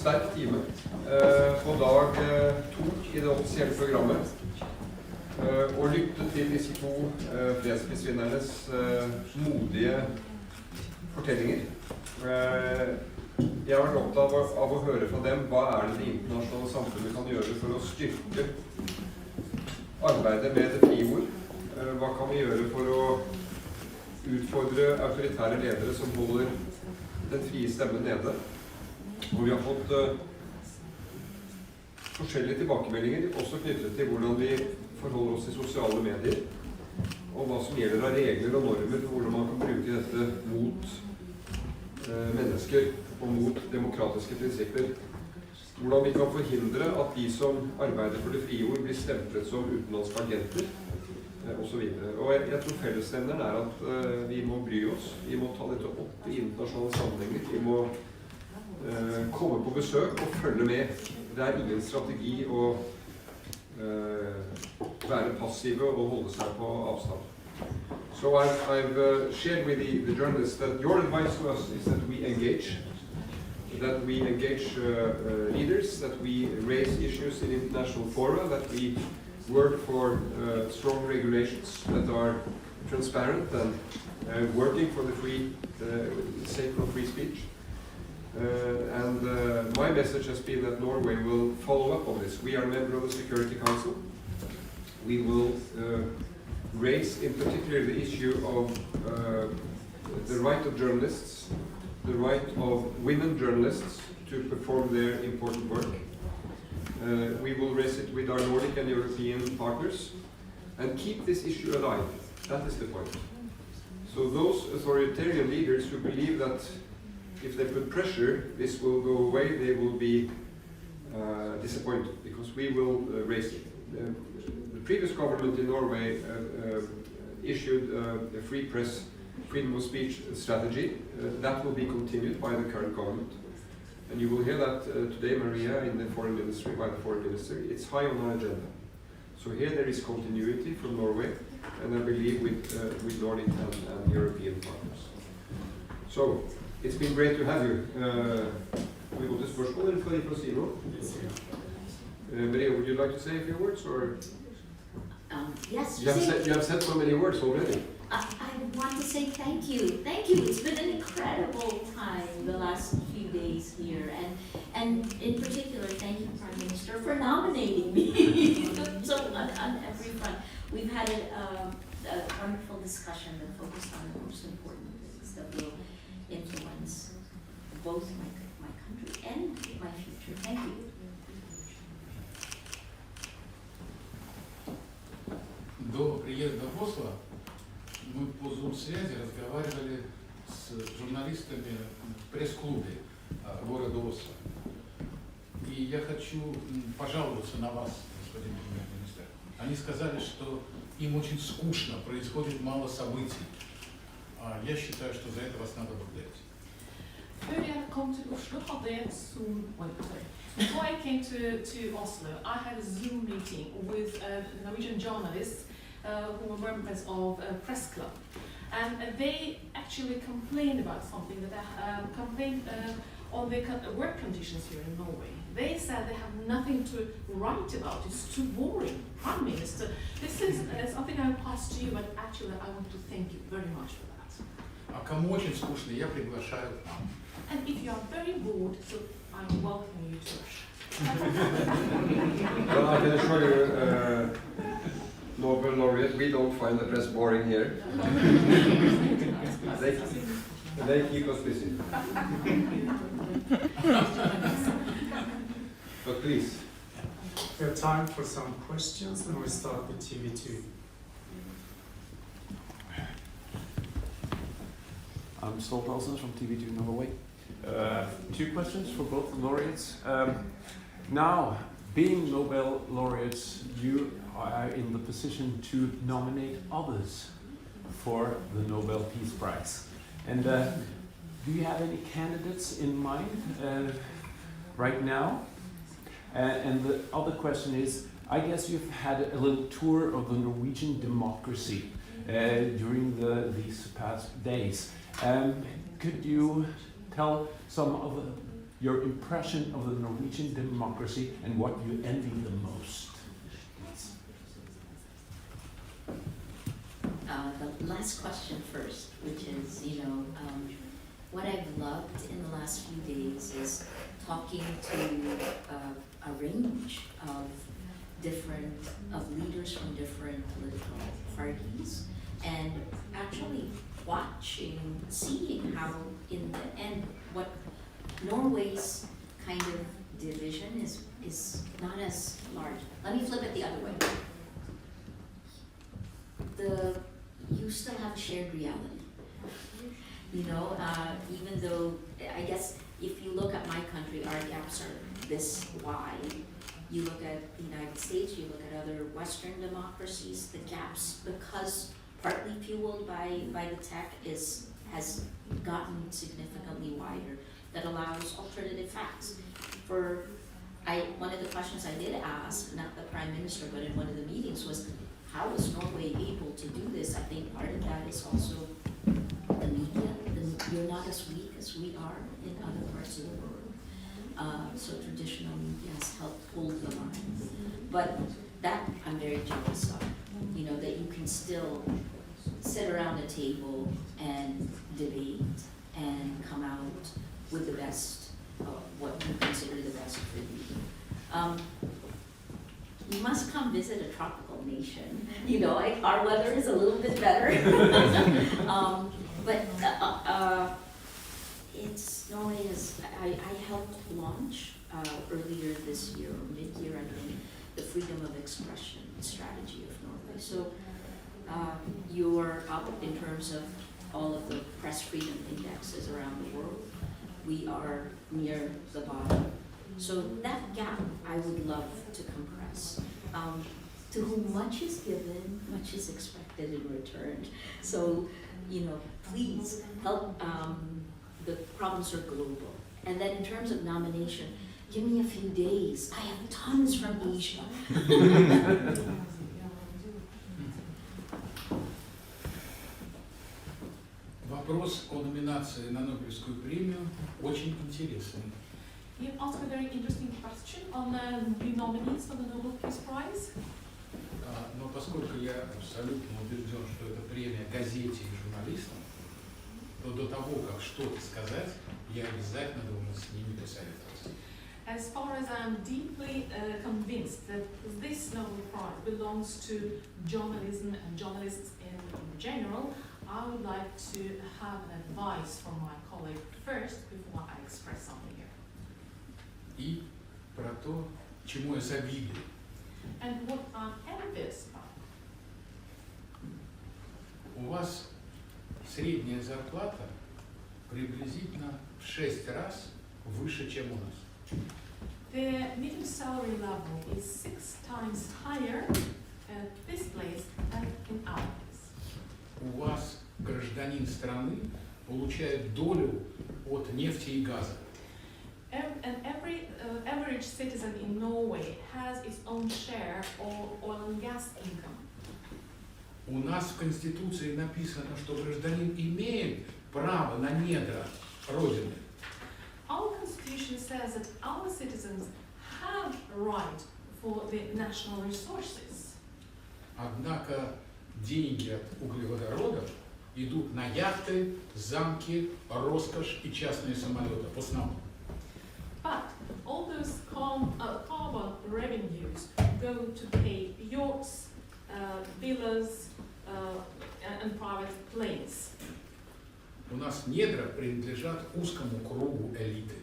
sterk time på dag 2 i det offisielle programmet. Og lytte til disse to fredsprisvinnernes modige fortellinger. Jeg har vært opptatt av å høre fra dem hva det internasjonale samfunnet kan gjøre for å styrke arbeidet med det frie ord. Hva kan vi gjøre for å utfordre autoritære ledere som holder den frie stemmen nede? Og vi har fått forskjellige tilbakemeldinger, også knyttet til hvordan vi forholder oss til sosiale medier, og hva som gjelder av regler og normer for hvordan man kan bruke dette mot mennesker og mot demokratiske prinsipper. Hvordan vi kan forhindre at de som arbeider for det frie ord blir stemplet som utenlandske agenter, og så videre. Og jeg tror fellesnevneren at vi må bry oss, vi må ta dette opp i internasjonale sammenhenger, vi må komme på besøk og følge med. Det ingen strategi å være passive og holde seg på avstand. So I've shared with the journalists that your advice to us is that we engage leaders, that we raise issues in international fora, that we work for strong regulations that are transparent and working for the sake of free speech. My message has been that Norway will follow up on this. We are a member of the Security Council. We will raise in particular the issue of the right of journalists, the right of women journalists to perform their important work. We will raise it with our Nordic and European partners and keep this issue alive. That is the point. So those authoritarian leaders who believe that if they put pressure, this will go away, they will be disappointed, because we will raise it. The previous government in Norway issued a free press, freedom of speech strategy. That will be continued by the current government. And you will hear that today, Maria, in the foreign ministry, by the foreign minister. It's high on our agenda. So here there is continuity from Norway, and I believe with Nordic and European partners. So it's been great to have you. We will just spørsmål eller for å si noe. Maria, would you like to say a few words, or? Yes. You have said so many words already. I want to say thank you. Thank you. It's been an incredible time the last few days here, and in particular, thank you, Prime Minister, for nominating me. So on every front, we've had a wonderful discussion that focused on the most important things that will influence both my country and my future. Thank you. До приезда в Осло мы по Zoom-связи разговаривали с журналистами в пресс-клубе города Осло. И я хочу пожаловаться на вас, господин премьер-министр. Они сказали, что им очень скучно, происходит мало событий. Я считаю, что за это вас надо благодарить. Before I came to Oslo, I had a Zoom meeting with Norwegian journalists who were members of a press club. And they actually complained about something, that complained on the work conditions here in Norway. They said they have nothing to write about, it's too boring. Prime Minister, this is something I pass to you, but actually I want to thank you very much for that. А кому очень скучно, я приглашаю к нам. And if you are very bored, so I welcome you to Russia. Well, I can assure you, Nobel laureate, we don't find the press boring here. They keep us busy. But please. We have time for some questions, and we start with TV2. I'm Stolt Olsen from TV2 Norway. Two questions for both laureates. Now, being Nobel laureates, you are in the position to nominate others for the Nobel Peace Prize. And do you have any candidates in mind right now? And the other question is, I guess you've had a little tour of the Norwegian democracy during these past days. Could you tell some of your impression of the Norwegian democracy and what you envy the most. The last question first, which is, what I've loved in the last few days is talking to a range of leaders from different political parties, and actually seeing how in the end, what Norway's kind of division is not as large. Let me flip it the other way. You still have a shared reality. Even though, I guess, if you look at my country, our gaps are this wide. You look at the United States, you look at other Western democracies, the gaps, because partly fueled by the tech, has gotten significantly wider. That allows alternative facts. One of the questions I did ask, not the Prime Minister, but in one of the meetings, was how is Norway able to do this? I think part of that is also the media. You're not as weak as we are in other parts of the world. So traditional media has helped hold the line. But that I'm very jealous of, that you can still sit around a table and debate and come out with the best, what you consider the best for you. You must come visit a tropical nation. Our weather is a little bit better. But Norway is, I helped launch earlier this year, or mid-year, I think, the freedom of expression strategy of Norway. So you're up in terms of all of the press freedom indexes around the world. We are near the bottom. So that gap I would love to compress. To whom much is given, much is expected in return. So, please help. The problems are global. And then in terms of nomination, give me a few days. I have tons from Asia. Вопрос о номинации на Нобелевскую премию очень интересный. You asked a very interesting question on the nominees for the Nobel Peace Prize. Но поскольку я абсолютно убежден, что это премия газете и журналистам, то до того, как что-то сказать, я обязательно должен с ними посоветоваться. As far as I'm deeply convinced that this Nobel Prize belongs to journalism and journalists in general, I would like to have an advice from my colleague first before I express something here. И про то, чему я завидую. And what I'm envious about. У вас средняя зарплата приблизительно в 6 раз выше, чем у нас. The median salary level is 6 times higher at this place than in our place. У вас гражданин страны получает долю от нефти и газа. And every average citizen in Norway has its own share of oil and gas income. У нас в Конституции написано, что гражданин имеет право на недра Родины. Our constitution says that our citizens have a right for the national resources. Однако деньги от углеводородов идут на яхты, замки, роскошь и частные самолеты, в основном. But all those carbon revenues go to pay yachts, villas, and private planes. У нас недра принадлежат узкому кругу элиты.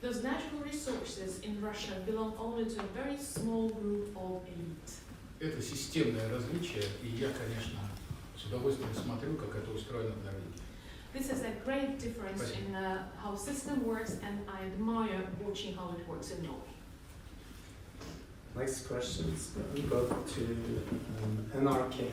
Those natural resources in Russia belong only to a very small group of elite. Это системное различие, и я, конечно, с удовольствием смотрю, как это устроено в Норвегии. This is a great difference in how system works, and I admire watching how it works in Norway. Next questions go to NRK.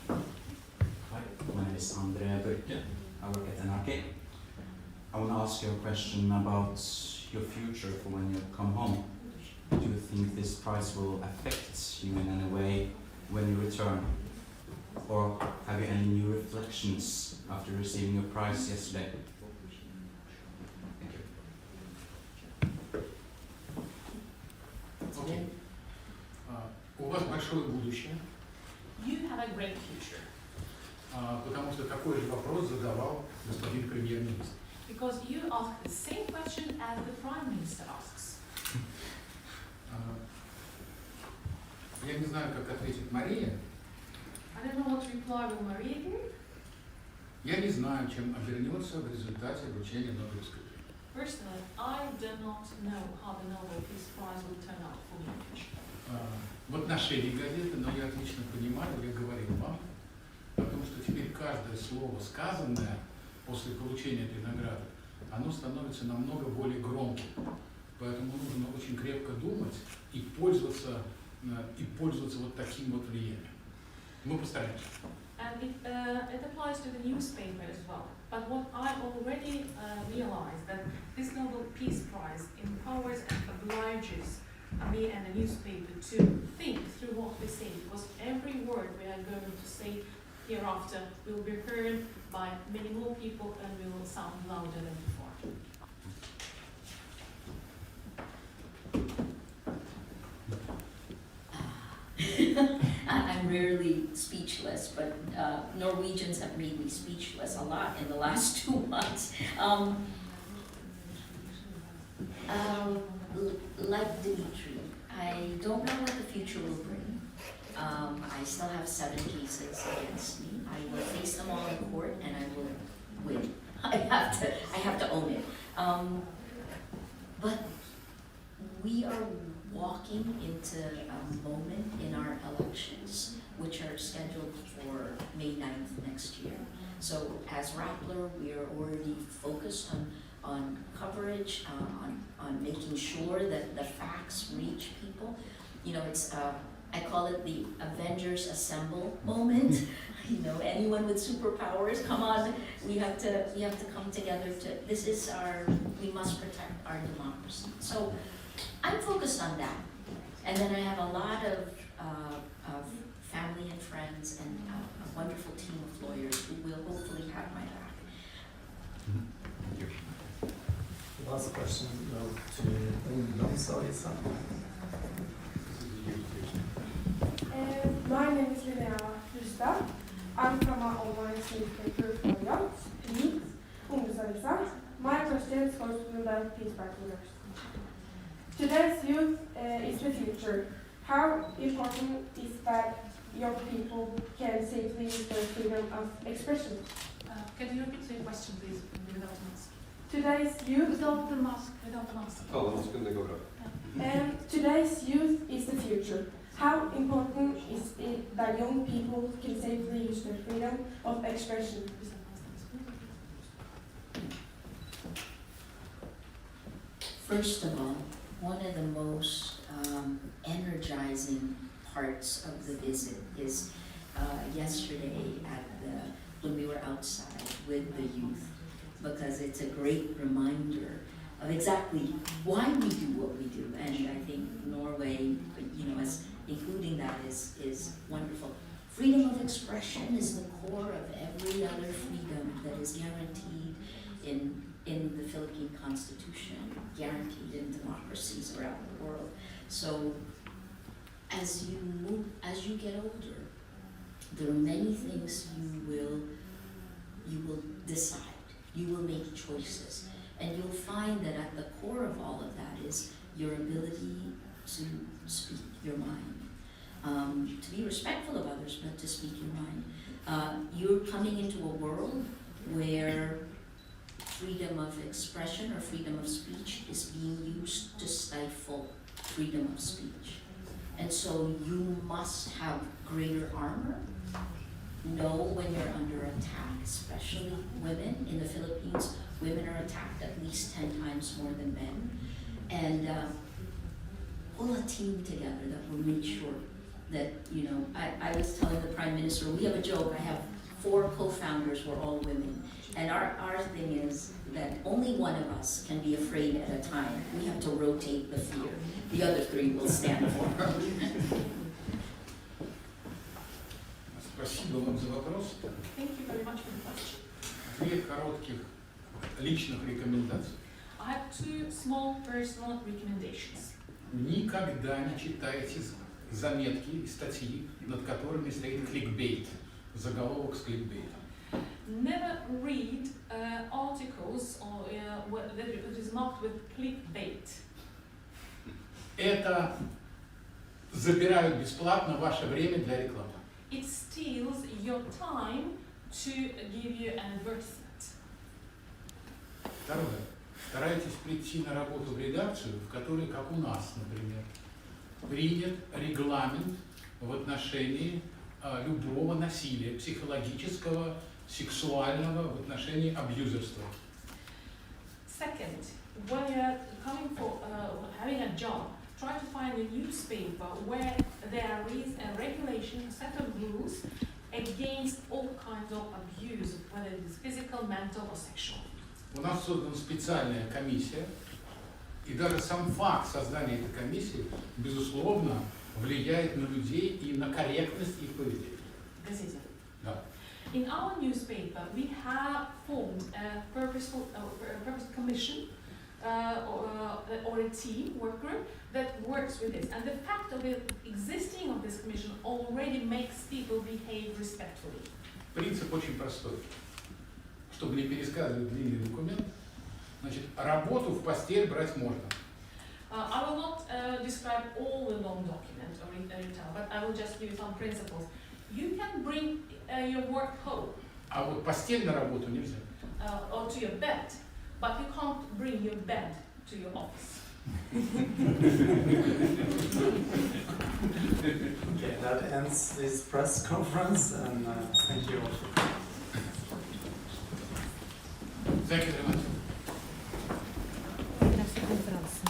Hi, my name is Andre Børke. I work at NRK. I want to ask you a question about your future for when you come home. Do you think this prize will affect you in any way when you return? Or have you any new reflections after receiving your prize yesterday? Thank you. большое будущее, You have a great future. потому что такой же вопрос задавал господин премьер-министр. Because you ask the same question as the Prime Minister asks. Я не знаю, как ответит Мария. I don't know what reply will Maria give. Я не знаю, чем обернется в результате вручения Нобелевской премии. Personally, I do not know how the Nobel Peace Prize will turn out for me in the future. В отношении газеты, но я отлично понимаю, я говорил вам, о том, что теперь каждое слово, сказанное после получения этой награды, оно становится намного более громким. Поэтому нужно очень крепко думать и пользоваться вот таким вот влиянием. Мы постараемся. And it applies to the newspaper as well. But what I already realized that this Nobel Peace Prize empowers and obliges me and the newspaper to think through what we say, because every word we are going to say hereafter will be heard by many more people and will sound louder than before. I'm rarely speechless, but Norwegians have made me speechless a lot in the last 2 months. Like Dmitry, I don't know what the future will bring. I still have 7 cases against me. I will face them all in court and I will win. I have to own it. But we are walking into a moment in our elections, which are scheduled for May 9th next year. So as Rappler, we are already focused on coverage, on making sure that the facts reach people. You know, it's I call it the Avengers Assemble moment. You know, anyone with superpowers, come on, we have to come together we must protect our democracy. So I'm focused on that. And then I have a lot of family and friends and a wonderful team of lawyers who will hopefully have my back. Thank you. Last question to Ressa. My name is Linnea Ressa. I'm from our online newspaper, Laureates. My question goes to Nobel Peace Prize winners. Today's youth is the future. How important is that young people can safely use their freedom of expression? Can you repeat your question, please, without a mask? Today's youth. Without the mask. Without the mask. Today's youth is the future. How important is it that young people can safely use their freedom of expression? First of all, one of the most energizing parts of the visit is yesterday when we were outside with the youth, because it's a great reminder of exactly why we do what we do. And I think Norway, you know, as including that is wonderful. Freedom of expression is the core of every other freedom that is guaranteed in the Philippine Constitution, guaranteed in democracies around the world. So as you get older, there are many things you will decide, you will make choices, and you'll find that at the core of all of that is your ability to speak your mind, to be respectful of others, but to speak your mind. You're coming into a world where freedom of expression or freedom of speech is being used to stifle freedom of speech. And so you must have greater armor, know when you're under attack, especially women. In the Philippines, women are attacked at least 10 times more than men. And pull a team together that will make sure that, you know, I was telling the Prime Minister, we have a joke, I have 4 co-founders, we're all women. And our thing is that only one of us can be afraid at a time. We have to rotate the fear. The other 3 will stand for her. Спасибо вам за вопрос. Thank you very much for the question. 2 коротких личных рекомендаций. I have 2 small personal recommendations. Никогда не читайте заметки и статьи, над которыми стоит кликбейт, заголовок с кликбейтом. Never read articles or, that is marked with clickbait. Это забирают бесплатно ваше время для рекламы. It steals your time to give you an advertisement. Второе. Старайтесь прийти на работу в редакцию, в которой, как у нас, например, принят регламент в отношении любого насилия, психологического, сексуального, в отношении абьюзерства. Second, when you're coming for having a job, try to find a newspaper where there is a regulation, a set of rules against all kinds of abuse, whether it is physical, mental or sexual. У нас создана специальная комиссия, и даже сам факт создания этой комиссии, безусловно, влияет на людей и на корректность их поведения. Да. In our newspaper, we have formed a purposeful commission or a team, work group, that works with this. And the fact of the existing of this commission already makes people behave respectfully. Принцип очень простой. Чтобы не пересказывать длинный документ, значит, работу в постель брать можно. I will not describe all the long document or retell, but I will just give you some principles. You can bring your work home. А вот постель на работу нельзя. Or to your bed, but you can't bring your bed to your office. Okay, that ends this press conference, and thank you all for coming. Thank you very much. Grazie, conferenza.